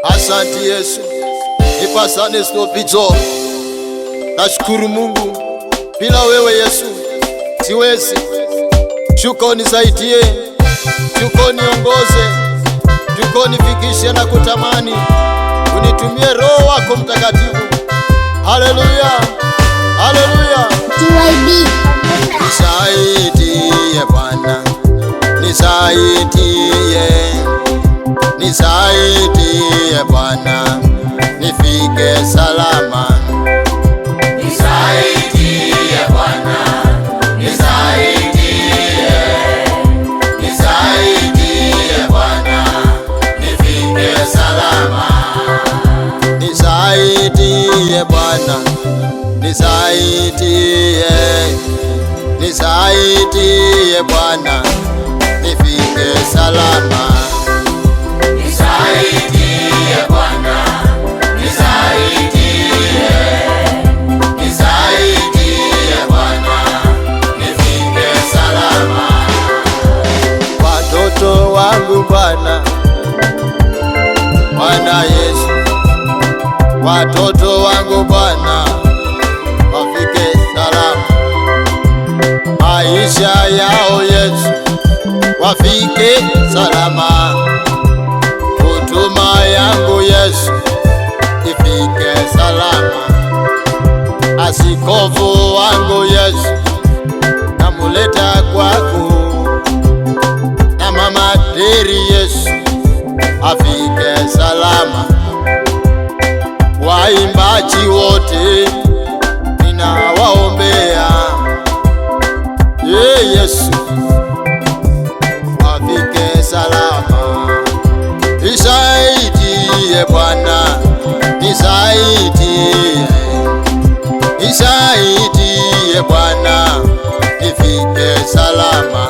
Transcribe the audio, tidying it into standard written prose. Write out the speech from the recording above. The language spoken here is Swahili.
Asante Yesu, ipasane stopizo. Nashukuru Mungu, bila wewe Yesu siwezi. Shuka unisaidie, shuka uniongoze, shuka unifikishe na kutamani, unitumie Roho wako Mtakatifu. Haleluya, haleluya. Nisaidie Bwana, nisaidie, nisaidie Bwana, nifike salama. Nisaidie Bwana, nisaidie, nisaidie Bwana, nifike salama. Nisaidie Bwana, nisaidie, nisaidie Bwana, nifike salama. Nisaidie Bwana, nisaidie, nisaidie Bwana, nifike salama. Watoto wangu Bwana, Bwana Yesu, watoto wangu Bwana, wafike salama. Maisha yao Yesu, wafike salama. Huduma yangu Yesu, ifike salama. Askofu wangu Yesu, namuleta kwako, na mama Teri Yesu, afike salama. Waimbaji wote ninawaombea, Yesu, wafike salama. Nisaidie Bwana, nisaidie, nisaidie Bwana, nifike salama.